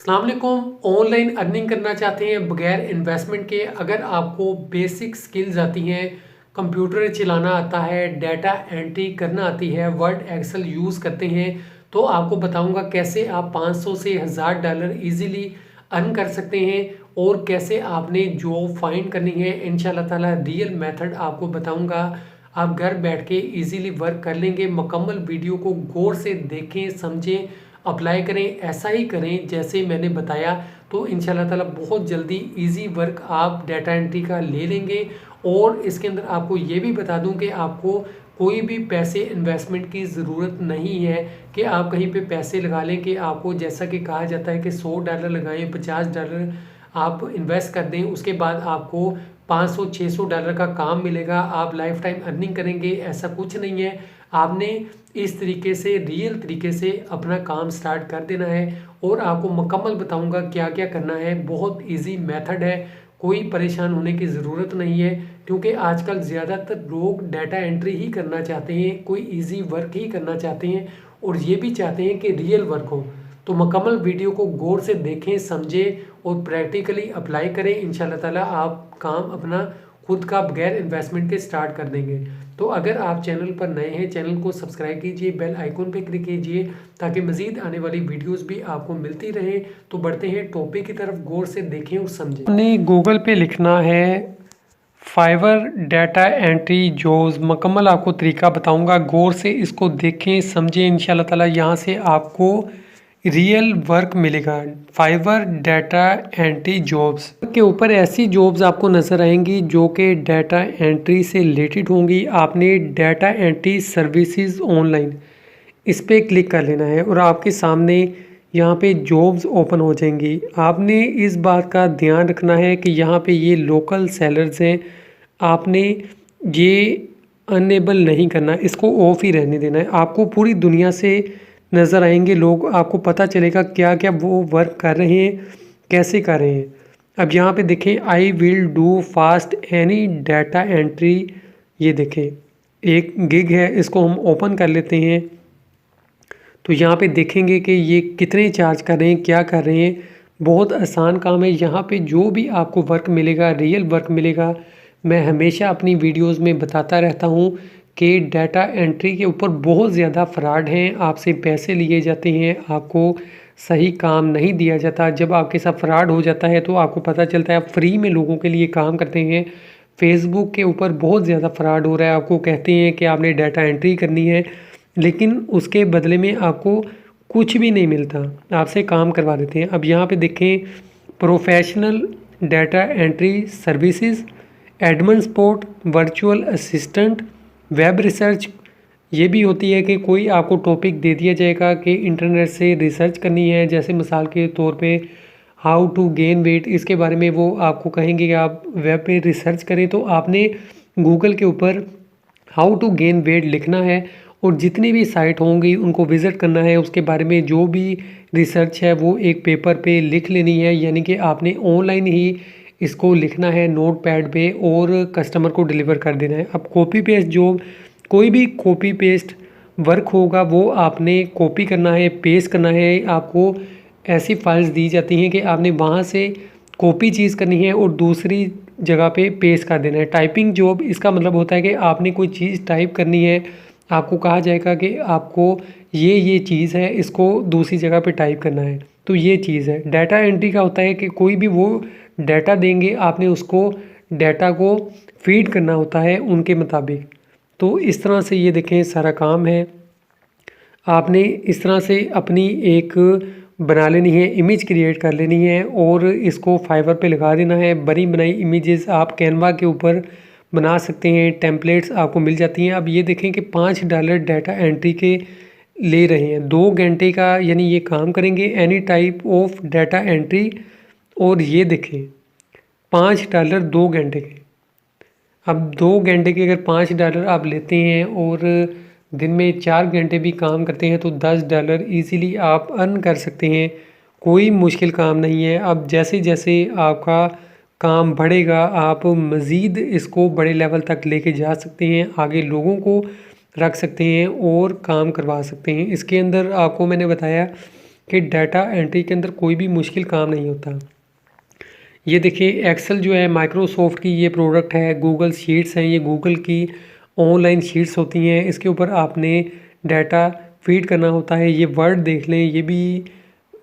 अस्सलाम वालेकुम। Online earning करना चाहते हैं बगैर इन्वेस्टमेंट के। अगर आपको बेसिक स्किल्स आती हैं, कंप्यूटर चलाना आता है, डाटा एंट्री करना आती है, वर्ड एक्सेल यूज़ करते हैं, तो आपको बताऊंगा कैसे आप 500 से $1000 इजीली अर्न कर सकते हैं और कैसे आपने जॉब फाइंड करनी है। इंशाल्लाह ताला रियल मेथड आपको बताऊंगा। आप घर बैठ के इजीली वर्क कर लेंगे। मुकम्मल वीडियो को गौर से देखें, समझें, अप्लाई करें, ऐसा ही करें जैसे मैंने बताया। तो इंशाल्लाह ताला बहुत जल्दी इजी वर्क आप डाटा एंट्री का ले लेंगे। और इसके अंदर आपको ये भी बता दूं कि आपको कोई भी पैसे इन्वेस्टमेंट की ज़रूरत नहीं है कि आप कहीं पे पैसे लगा लें कि आपको जैसा कि कहा जाता है कि $100 लगाएं, $50 आप इन्वेस्ट कर दें, उसके बाद आपको $500-600 का काम मिलेगा, आप लाइफ टाइम अर्निंग करेंगे। ऐसा कुछ नहीं है। आपने इस तरीके से रियल तरीके से अपना काम स्टार्ट कर देना है और आपको मुकम्मल बताऊंगा क्या क्या करना है। बहुत इजी मेथड है, कोई परेशान होने की ज़रूरत नहीं है, क्योंकि आजकल ज़्यादातर लोग डाटा एंट्री ही करना चाहते हैं, कोई इजी वर्क ही करना चाहते हैं और ये भी चाहते हैं कि रियल वर्क हो। तो मुकम्मल वीडियो को गौर से देखें, समझें और प्रैक्टिकली अप्लाई करें। इंशाल्लाह ताला आप काम अपना खुद का बगैर इन्वेस्टमेंट के स्टार्ट कर देंगे। तो अगर आप चैनल पर नए हैं, चैनल को सब्सक्राइब कीजिए, बेल आइकन पे क्लिक कीजिए ताकि मज़ीद आने वाली वीडियोस भी आपको मिलती रहे। तो बढ़ते हैं टॉपिक की तरफ, गौर से देखें और समझें। हमने गूगल पे लिखना है फाइवर डाटा एंट्री जॉब्स। मुकम्मल आपको तरीका बताऊंगा, गौर से इसको देखें, समझें। इंशाल्लाह ताला यहाँ से आपको रियल वर्क मिलेगा। फाइवर डाटा एंट्री जॉब्स के ऊपर ऐसी जॉब्स आपको नज़र आएंगी जो कि डाटा एंट्री से रिलेटेड होंगी। आपने डाटा एंट्री सर्विसेज ऑनलाइन इस पर क्लिक कर लेना है और आपके सामने यहाँ पे जॉब्स ओपन हो जाएंगी। आपने इस बात का ध्यान रखना है कि यहाँ पे ये लोकल सेलर्स हैं, आपने ये अनेबल नहीं करना, इसको ऑफ ही रहने देना है। आपको पूरी दुनिया से नज़र आएंगे लोग, आपको पता चलेगा क्या क्या वो वर्क कर रहे हैं, कैसे कर रहे हैं। अब यहाँ पे देखें, I will do fast any data entry. ये देखें एक गिग है, इसको हम ओपन कर लेते हैं। तो यहाँ पे देखेंगे कि ये कितने चार्ज कर रहे हैं, क्या कर रहे हैं। बहुत आसान काम है। यहाँ पे जो भी आपको वर्क मिलेगा, रियल वर्क मिलेगा। मैं हमेशा अपनी वीडियोस में बताता रहता हूँ कि डाटा एंट्री के ऊपर बहुत ज़्यादा फ्रॉड हैं, आपसे पैसे लिए जाते हैं, आपको सही काम नहीं दिया जाता। जब आपके साथ फ्रॉड हो जाता है तो आपको पता चलता है आप फ्री में लोगों के लिए काम करते हैं। फेसबुक के ऊपर बहुत ज़्यादा फ्रॉड हो रहा है, आपको कहते हैं कि आपने डाटा एंट्री करनी है, लेकिन उसके बदले में आपको कुछ भी नहीं मिलता, आपसे काम करवा देते हैं। अब यहाँ पे देखें, professional data entry services, admin support, virtual assistant, web research. ये भी होती है कि कोई आपको टॉपिक दे दिया जाएगा कि इंटरनेट से रिसर्च करनी है, जैसे मिसाल के तौर पे हाउ टू गेन वेट, इसके बारे में वो आपको कहेंगे कि आप वेब पे रिसर्च करें। तो आपने गूगल के ऊपर हाउ टू गेन वेट लिखना है और जितनी भी साइट होंगी उनको विज़िट करना है। उसके बारे में जो भी रिसर्च है वो एक पेपर पे लिख लेनी है, यानी कि आपने ऑनलाइन ही इसको लिखना है नोट पैड पे और कस्टमर को डिलीवर कर देना है। अब कॉपी पेस्ट, जो कोई भी कॉपी पेस्ट वर्क होगा वो आपने कॉपी करना है, पेस्ट करना है। आपको ऐसी फाइल्स दी जाती हैं कि आपने वहाँ से कॉपी चीज़ करनी है और दूसरी जगह पे पेस्ट कर देना है। टाइपिंग जॉब, इसका मतलब होता है कि आपने कोई चीज़ टाइप करनी है, आपको कहा जाएगा कि आपको ये चीज़ है, इसको दूसरी जगह पे टाइप करना है, तो ये चीज़ है। डाटा एंट्री का होता है कि कोई भी वो डाटा देंगे, आपने उसको डाटा को फीड करना होता है उनके मुताबिक। तो इस तरह से ये देखें सारा काम है। आपने इस तरह से अपनी एक बना लेनी है, इमेज क्रिएट कर लेनी है और इसको फाइवर पे लगा देना है। बनी बनाई इमेजेस आप कैनवा के ऊपर बना सकते हैं, टेम्पलेट्स आपको मिल जाती हैं। अब ये देखें कि $5 डाटा एंट्री के ले रहे हैं, 2 घंटे का, यानी ये काम करेंगे any type of data entry. और ये देखें $5 2 घंटे के। अब 2 घंटे के अगर $5 आप लेते हैं और दिन में 4 घंटे भी काम करते हैं तो $10 ईज़िली आप अर्न कर सकते हैं। कोई मुश्किल काम नहीं है। अब जैसे जैसे आपका काम बढ़ेगा आप मज़ीद इसको बड़े लेवल तक लेके जा सकते हैं, आगे लोगों को रख सकते हैं और काम करवा सकते हैं। इसके अंदर आपको मैंने बताया कि डाटा एंट्री के अंदर कोई भी मुश्किल काम नहीं होता। ये देखिए एक्सेल जो है माइक्रोसॉफ्ट की ये प्रोडक्ट है, गूगल शीट्स हैं, ये गूगल की ऑनलाइन शीट्स होती हैं, इसके ऊपर आपने डाटा फीड करना होता है। ये वर्ड देख लें, ये भी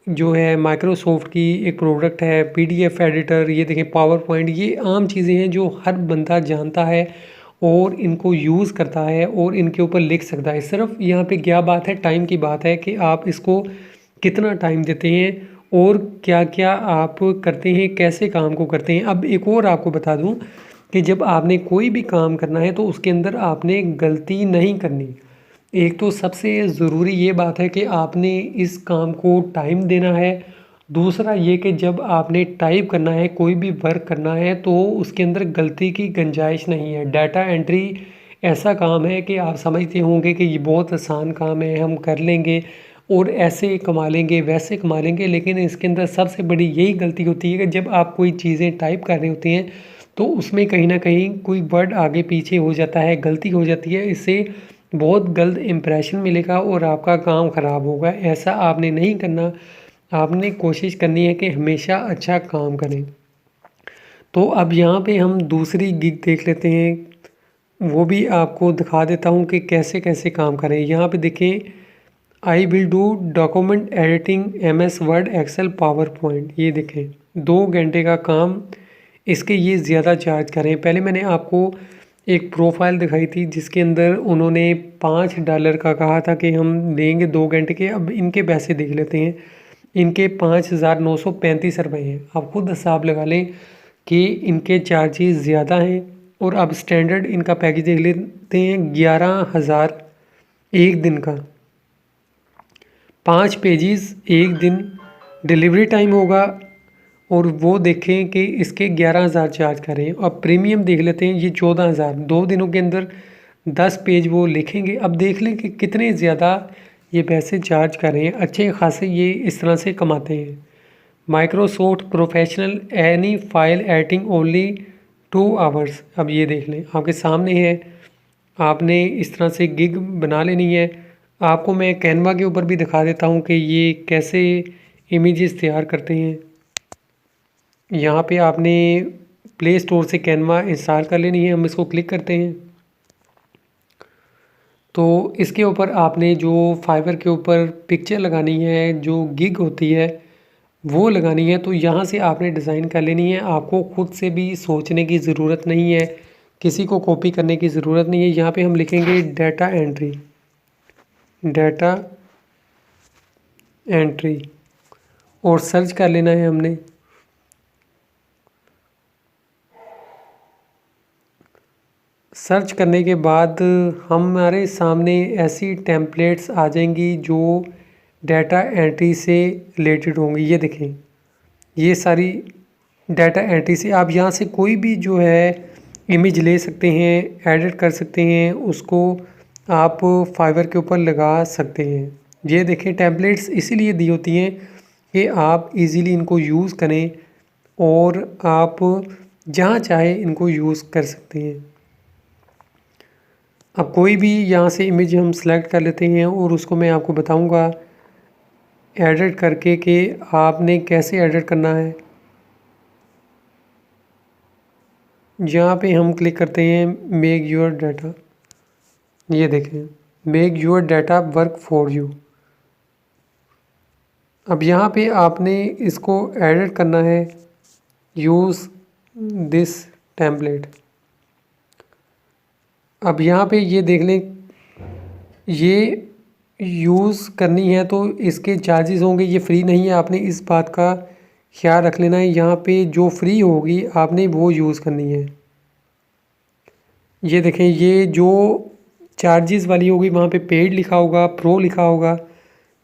जो है माइक्रोसॉफ्ट की एक प्रोडक्ट है। पीडीएफ एडिटर, ये देखें पावर पॉइंट, ये आम चीज़ें हैं जो हर बंदा जानता है और इनको यूज़ करता है और इनके ऊपर लिख सकता है। सिर्फ यहाँ पे क्या बात है, टाइम की बात है कि आप इसको कितना टाइम देते हैं और क्या क्या आप करते हैं, कैसे काम को करते हैं। अब एक और आपको बता दूं कि जब आपने कोई भी काम करना है तो उसके अंदर आपने गलती नहीं करनी। एक तो सबसे ज़रूरी ये बात है कि आपने इस काम को टाइम देना है। दूसरा ये कि जब आपने टाइप करना है, कोई भी वर्क करना है, तो उसके अंदर गलती की गुंजाइश नहीं है। डाटा एंट्री ऐसा काम है कि आप समझते होंगे कि ये बहुत आसान काम है, हम कर लेंगे और ऐसे कमा लेंगे, वैसे कमा लेंगे, लेकिन इसके अंदर सबसे बड़ी यही गलती होती है कि जब आप कोई चीज़ें टाइप कर रहे होते हैं तो उसमें कहीं ना कहीं कोई वर्ड आगे पीछे हो जाता है, गलती हो जाती है। इससे बहुत गलत इम्प्रेशन मिलेगा और आपका काम ख़राब होगा। ऐसा आपने नहीं करना, आपने कोशिश करनी है कि हमेशा अच्छा काम करें। तो अब यहाँ पे हम दूसरी गिग देख लेते हैं, वो भी आपको दिखा देता हूँ कि कैसे कैसे काम करें। यहाँ पे देखें, I will do document editing MS word excel PowerPoint. ये देखें 2 घंटे का काम, इसके ये ज़्यादा चार्ज करें। पहले मैंने आपको एक प्रोफाइल दिखाई थी जिसके अंदर उन्होंने $5 का कहा था कि हम देंगे 2 घंटे के। अब इनके पैसे देख लेते हैं, इनके 5,935 रुपये हैं। आप खुद हिसाब लगा लें कि इनके चार्जेस ज़्यादा हैं। और अब स्टैंडर्ड इनका पैकेज देख लेते हैं, 11,000 एक दिन का, 5 पेजेस एक दिन, डिलीवरी टाइम होगा। और वो देखें कि इसके 11,000 चार्ज करें। अब प्रीमियम देख लेते हैं, ये 14,000, 2 दिनों के अंदर 10 पेज वो लिखेंगे। अब देख लें कि कितने ज़्यादा ये पैसे चार्ज कर रहे हैं, अच्छे खासे ये इस तरह से कमाते हैं। Microsoft professional any file editing only 2 hours. अब ये देख लें, आपके सामने है, आपने इस तरह से गिग बना लेनी है। आपको मैं कैनवा के ऊपर भी दिखा देता हूँ कि ये कैसे इमेजेस तैयार करते हैं। यहाँ पे आपने प्ले स्टोर से कैनवा इंस्टॉल कर लेनी है। हम इसको क्लिक करते हैं तो इसके ऊपर आपने जो फाइवर के ऊपर पिक्चर लगानी है, जो गिग होती है वो लगानी है। तो यहाँ से आपने डिज़ाइन कर लेनी है। आपको खुद से भी सोचने की ज़रूरत नहीं है, किसी को कॉपी करने की ज़रूरत नहीं है। यहाँ पे हम लिखेंगे डाटा एंट्री, डाटा एंट्री, और सर्च कर लेना है हमने। सर्च करने के बाद हमारे सामने ऐसी टेम्पलेट्स आ जाएंगी जो डाटा एंट्री से रिलेटेड होंगी। ये देखें, ये सारी डाटा एंट्री से आप यहाँ से कोई भी जो है इमेज ले सकते हैं, एडिट कर सकते हैं, उसको आप फाइवर के ऊपर लगा सकते हैं। ये देखें, टेम्पलेट्स इसीलिए दी होती हैं कि आप इजीली इनको यूज़ करें और आप जहाँ चाहे इनको यूज़ कर सकते हैं। अब कोई भी यहाँ से इमेज हम सेलेक्ट कर लेते हैं और उसको मैं आपको बताऊंगा एडिट करके कि आपने कैसे एडिट करना है। यहाँ पे हम क्लिक करते हैं मेक योर डाटा। ये देखें, make your data work for you. अब यहाँ पे आपने इसको एडिट करना है, यूज़ दिस टेम्पलेट। अब यहाँ पे ये देख लें, ये यूज़ करनी है तो इसके चार्जेस होंगे, ये फ्री नहीं है। आपने इस बात का ख्याल रख लेना है। यहाँ पे जो फ्री होगी आपने वो यूज़ करनी है। ये देखें, ये जो चार्जेस वाली होगी वहाँ पे पेड लिखा होगा, प्रो लिखा होगा।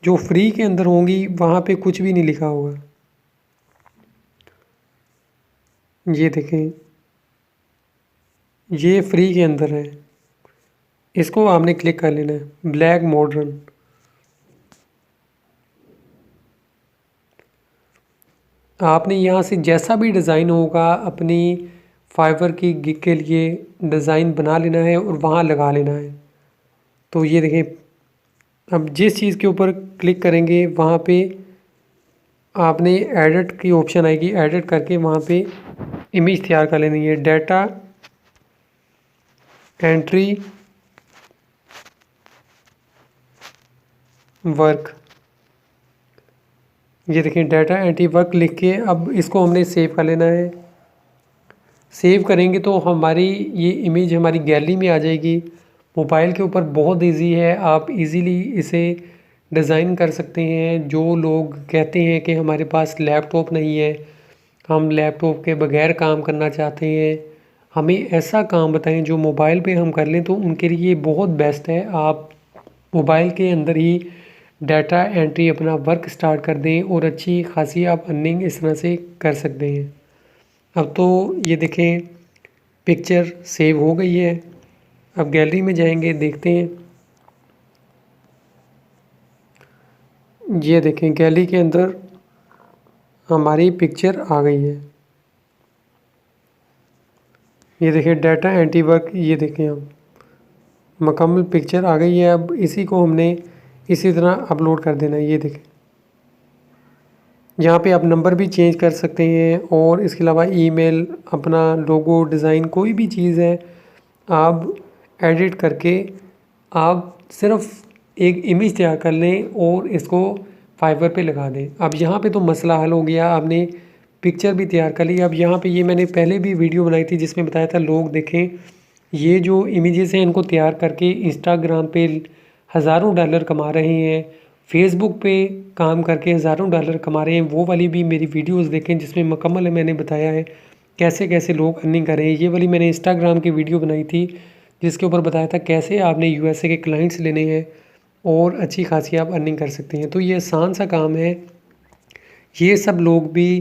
जो फ्री के अंदर होंगी वहाँ पे कुछ भी नहीं लिखा होगा। ये देखें, ये फ्री के अंदर है, इसको आपने क्लिक कर लेना है, ब्लैक मॉडर्न। आपने यहाँ से जैसा भी डिज़ाइन होगा अपनी फाइवर की गिग के लिए डिज़ाइन बना लेना है और वहाँ लगा लेना है। तो ये देखें, अब जिस चीज़ के ऊपर क्लिक करेंगे वहाँ पे आपने एडिट की ऑप्शन आएगी, एडिट करके वहाँ पे इमेज तैयार कर लेनी है। डाटा एंट्री वर्क, ये देखिए डाटा एंट्री वर्क लिख के अब इसको हमने सेव कर लेना है। सेव करेंगे तो हमारी ये इमेज हमारी गैलरी में आ जाएगी। मोबाइल के ऊपर बहुत इजी है, आप इजीली इसे डिज़ाइन कर सकते हैं। जो लोग कहते हैं कि हमारे पास लैपटॉप नहीं है, हम लैपटॉप के बगैर काम करना चाहते हैं, हमें ऐसा काम बताएं जो मोबाइल पे हम कर लें, तो उनके लिए ये बहुत बेस्ट है। आप मोबाइल के अंदर ही डाटा एंट्री अपना वर्क स्टार्ट कर दें और अच्छी खासी आप अर्निंग इस तरह से कर सकते हैं। अब तो ये देखें पिक्चर सेव हो गई है। अब गैलरी में जाएंगे, देखते हैं। ये देखें गैलरी के अंदर हमारी पिक्चर आ गई है। ये देखिए डाटा एंट्री वर्क, ये देखें अब मुकम्मल पिक्चर आ गई है। अब इसी को हमने इसी तरह अपलोड कर देना है। ये देखें यहाँ पे आप नंबर भी चेंज कर सकते हैं और इसके अलावा ईमेल, अपना लोगो डिज़ाइन, कोई भी चीज़ है आप एडिट करके आप सिर्फ एक इमेज तैयार कर लें और इसको फाइवर पे लगा दें। अब यहाँ पे तो मसला हल हो गया, आपने पिक्चर भी तैयार कर ली। अब यहाँ पे ये मैंने पहले भी वीडियो बनाई थी जिसमें बताया था, लोग देखें ये जो इमेजेस हैं इनको तैयार करके इंस्टाग्राम पे हज़ारों डॉलर कमा रहे हैं, फेसबुक पे काम करके हज़ारों डॉलर कमा रहे हैं। वो वाली भी मेरी वीडियोस देखें जिसमें मुकम्मल मैंने बताया है कैसे कैसे लोग अर्निंग कर रहे हैं। ये वाली मैंने इंस्टाग्राम की वीडियो बनाई थी जिसके ऊपर बताया था कैसे आपने यूएसए के क्लाइंट्स लेने हैं और अच्छी खासी आप अर्निंग कर सकते हैं। तो ये आसान सा काम है। ये सब लोग भी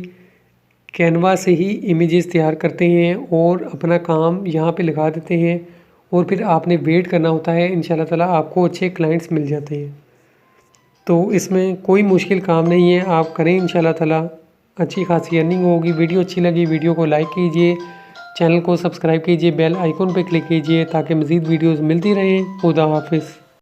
कैनवा से ही इमेजेस तैयार करते हैं और अपना काम यहाँ पे लगा देते हैं और फिर आपने वेट करना होता है। इंशाल्लाह ताला आपको अच्छे क्लाइंट्स मिल जाते हैं। तो इसमें कोई मुश्किल काम नहीं है, आप करें इंशाल्लाह ताला अच्छी खासी अर्निंग होगी। वीडियो अच्छी लगी वीडियो को लाइक कीजिए, चैनल को सब्सक्राइब कीजिए, बेल आइकन पे क्लिक कीजिए ताकि मज़ीद वीडियोस मिलती रहें। खुदा हाफिज़।